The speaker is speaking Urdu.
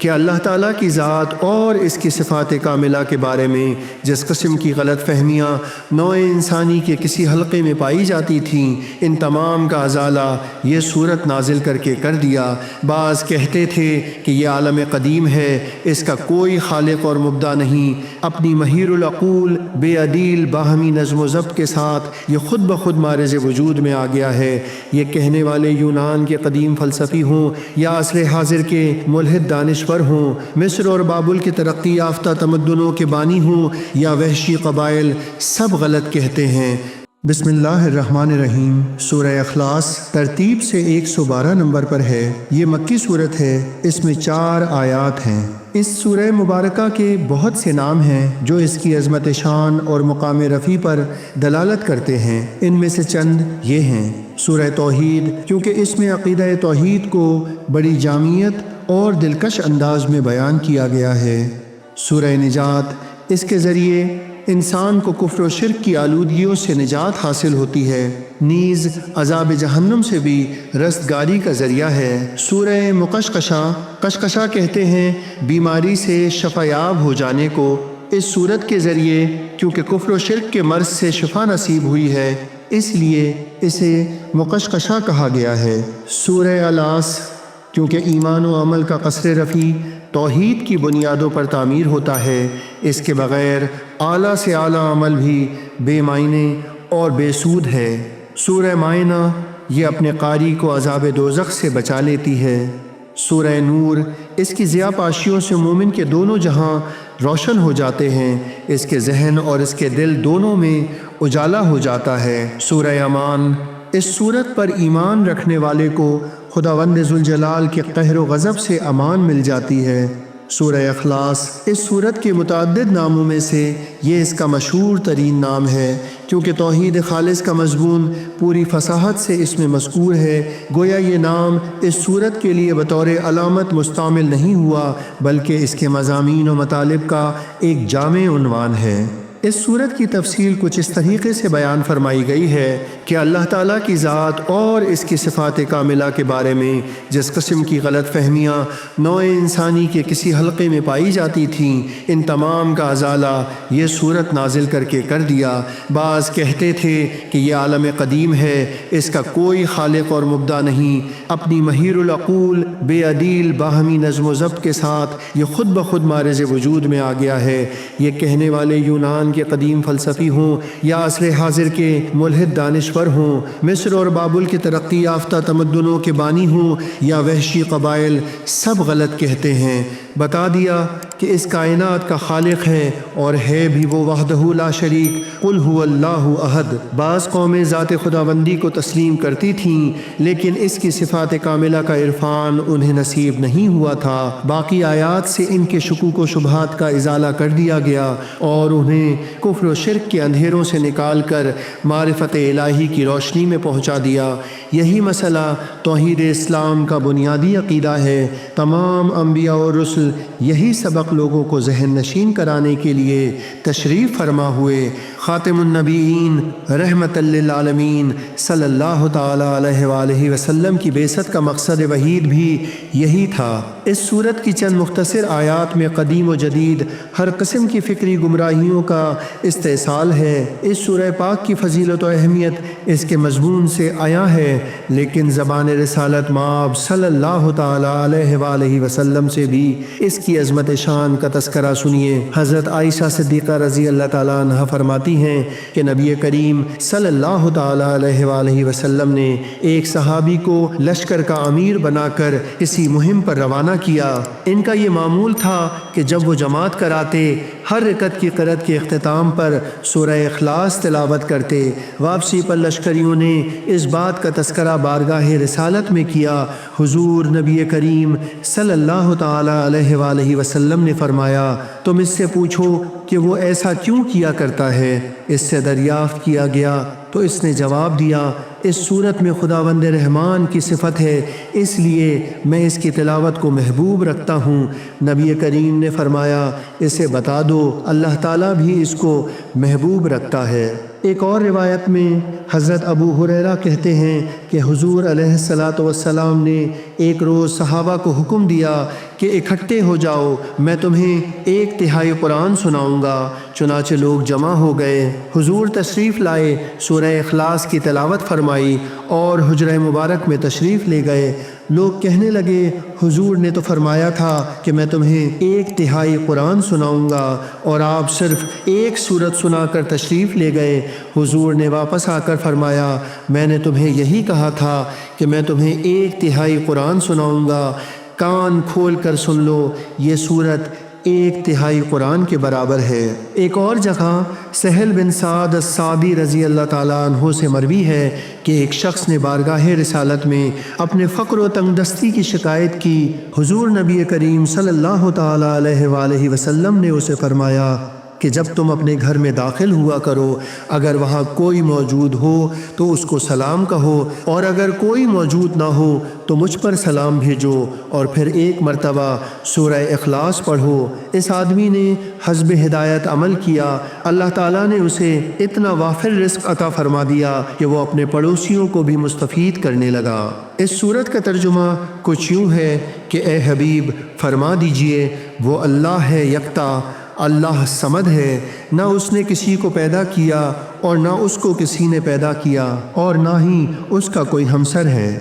کہ اللہ تعالیٰ کی ذات اور اس کی صفات کاملہ کے بارے میں جس قسم کی غلط فہمیاں نوع انسانی کے کسی حلقے میں پائی جاتی تھیں، ان تمام کا ازالہ یہ صورت نازل کر کے کر دیا۔ بعض کہتے تھے کہ یہ عالم قدیم ہے، اس کا کوئی خالق اور مبدع نہیں، اپنی مہیر العقول بے عدیل باہمی نظم و ضبط کے ساتھ یہ خود بخود مارز وجود میں آ گیا ہے۔ یہ کہنے والے یونان کے قدیم فلسفی ہوں یا عصر حاضر کے ملحد دانشور ہوں، مصر اور بابل کے ترقی یافتہ تمدنوں کے بانی ہوں یا وحشی قبائل، سب غلط کہتے ہیں۔ بسم اللہ الرحمن الرحیم۔ سورہ اخلاص ترتیب سے 112 نمبر پر ہے۔ یہ مکی صورت ہے، اس میں 4 آیات ہیں۔ اس سورہ مبارکہ کے بہت سے نام ہیں جو اس کی عظمت شان اور مقام رفیع پر دلالت کرتے ہیں۔ ان میں سے چند یہ ہیں: سورہ توحید، کیونکہ اس میں عقیدہ توحید کو بڑی جامعیت اور دلکش انداز میں بیان کیا گیا ہے۔ سورہ نجات، اس کے ذریعے انسان کو کفر و شرک کی آلودگیوں سے نجات حاصل ہوتی ہے، نیز عذاب جہنم سے بھی رستگاری کا ذریعہ ہے۔ سورہ مقشقشہ، قشقشہ کہتے ہیں بیماری سے شفا یاب ہو جانے کو۔ اس صورت کے ذریعے کیونکہ کفر و شرک کے مرض سے شفا نصیب ہوئی ہے، اس لیے اسے مقشقشہ کہا گیا ہے۔ سورہ الاس، کیونکہ ایمان و عمل کا قصر رفیع توحید کی بنیادوں پر تعمیر ہوتا ہے، اس کے بغیر اعلیٰ سے اعلیٰ عمل بھی بے معنی اور بے سود ہے۔ سورہ مائدہ، یہ اپنے قاری کو عذاب دوزخ سے بچا لیتی ہے۔ سورہ نور، اس کی ضیاء پاشیوں سے مومن کے دونوں جہاں روشن ہو جاتے ہیں، اس کے ذہن اور اس کے دل دونوں میں اجالا ہو جاتا ہے۔ سورہ امان، اس صورت پر ایمان رکھنے والے کو خداوند ذوالجلال کے قہر و غضب سے امان مل جاتی ہے۔ سورہ اخلاص، اس صورت کے متعدد ناموں میں سے یہ اس کا مشہور ترین نام ہے، کیونکہ توحید خالص کا مضمون پوری فصاحت سے اس میں مذکور ہے۔ گویا یہ نام اس صورت کے لیے بطور علامت مستعمل نہیں ہوا، بلکہ اس کے مضامین و مطالب کا ایک جامع عنوان ہے۔ اس صورت کی تفصیل کچھ اس طریقے سے بیان فرمائی گئی ہے کہ اللہ تعالیٰ کی ذات اور اس کی صفات کاملہ کے بارے میں جس قسم کی غلط فہمیاں نوع انسانی کے کسی حلقے میں پائی جاتی تھیں، ان تمام کا ازالہ یہ صورت نازل کر کے کر دیا۔ بعض کہتے تھے کہ یہ عالم قدیم ہے، اس کا کوئی خالق اور مبدع نہیں، اپنی مہیر العقول بے عدیل باہمی نظم و ضبط کے ساتھ یہ خود بخود مارز وجود میں آ گیا ہے۔ یہ کہنے والے یونان کے قدیم فلسفی ہوں یا عصر حاضر کے ملحد دانشور ہوں، مصر اور بابل کے ترقی یافتہ تمدنوں کے بانی ہوں یا وحشی قبائل، سب غلط کہتے ہیں۔ بتا دیا کہ اس کائنات کا خالق ہے اور ہے بھی وہ وحدہ لا شریک، قل هو اللہ احد۔ بعض قومیں ذات خداوندی کو تسلیم کرتی تھیں، لیکن اس کی صفات کاملہ کا عرفان انہیں نصیب نہیں ہوا تھا۔ باقی آیات سے ان کے شکوک و شبہات کا ازالہ کر دیا گیا اور انہیں کفر و شرک کے اندھیروں سے نکال کر معرفت الہی کی روشنی میں پہنچا دیا۔ یہی مسئلہ توحید اسلام کا بنیادی عقیدہ ہے۔ تمام انبیاء اور رسل یہی سبق لوگوں کو ذہن نشین کرانے کے لیے تشریف فرما ہوئے۔ خاتم النبیین رحمت للعالمین صلی اللہ تعالی علیہ وآلہ وسلم کی بعثت کا مقصد وحید بھی یہی تھا۔ اس صورت کی چند مختصر آیات میں قدیم و جدید ہر قسم کی فکری گمراہیوں کا استحصال ہے۔ اس سورہ پاک کی فضیلت و اہمیت اس کے مضمون سے عیاں ہے، لیکن زبان رسالت مآب صلی اللہ تعالی علیہ وآلہ وسلم سے بھی اس کی عظمت شان کا تذکرہ سنیے۔ حضرت عائشہ صدیقہ رضی اللہ تعالیٰ عنہ فرماتی ہیں کہ نبی کریم صلی اللہ تعالی علیہ وآلہ وسلم نے ایک صحابی کو لشکر کا امیر بنا کر کسی مہم پر روانہ کیا۔ ان کا یہ معمول تھا کہ جب وہ جماعت کراتے، ہر رکعت کی قرأت کے اختتام پر سورہ اخلاص تلاوت کرتے۔ واپسی پر لشکریوں نے اس بات کا تذکرہ بارگاہ رسالت میں کیا۔ حضور نبی کریم صلی اللہ تعالی علیہ وآلہ وسلم نے فرمایا، تم اس سے پوچھو کہ وہ ایسا کیوں کیا کرتا ہے؟ اس سے دریافت کیا گیا تو اس نے جواب دیا، اس صورت میں خداوند رحمان کی صفت ہے، اس لیے میں اس کی تلاوت کو محبوب رکھتا ہوں۔ نبی کریم نے فرمایا اسے بتا دو اللہ تعالیٰ بھی اس کو محبوب رکھتا ہے۔ ایک اور روایت میں حضرت ابو ہریرہ کہتے ہیں کہ حضور علیہ السلام نے ایک روز صحابہ کو حکم دیا کہ اکٹھے ہو جاؤ، میں تمہیں 1/3 قرآن سناؤں گا۔ چنانچہ لوگ جمع ہو گئے، حضور تشریف لائے، سورہ اخلاص کی تلاوت فرمائی اور حجرہ مبارک میں تشریف لے گئے۔ لوگ کہنے لگے حضور نے تو فرمایا تھا کہ میں تمہیں 1/3 قرآن سناؤں گا، اور آپ صرف ایک سورت سنا کر تشریف لے گئے۔ حضور نے واپس آ کر فرمایا میں نے تمہیں یہی کہا تھا کہ میں تمہیں 1/3 قرآن سناؤں گا، کان کھول کر سن لو، یہ سورت 1/3 قرآن کے برابر ہے۔ ایک اور جگہ سہل بن سعد الساعدی رضی اللہ تعالیٰ عنہ سے مروی ہے کہ ایک شخص نے بارگاہ رسالت میں اپنے فقر و تنگ دستی کی شکایت کی۔ حضور نبی کریم صلی اللہ تعالیٰ علیہ وآلہ وسلم نے اسے فرمایا کہ جب تم اپنے گھر میں داخل ہوا کرو، اگر وہاں کوئی موجود ہو تو اس کو سلام کہو، اور اگر کوئی موجود نہ ہو تو مجھ پر سلام بھیجو، اور پھر ایک مرتبہ سورہ اخلاص پڑھو۔ اس آدمی نے حسب ہدایت عمل کیا، اللہ تعالیٰ نے اسے اتنا وافر رزق عطا فرما دیا کہ وہ اپنے پڑوسیوں کو بھی مستفید کرنے لگا۔ اس سورت کا ترجمہ کچھ یوں ہے کہ اے حبیب فرما دیجئے وہ اللہ ہے یکتا، اللہ صمد ہے، نہ اس نے کسی کو پیدا کیا اور نہ اس کو کسی نے پیدا کیا، اور نہ ہی اس کا کوئی ہمسر ہے۔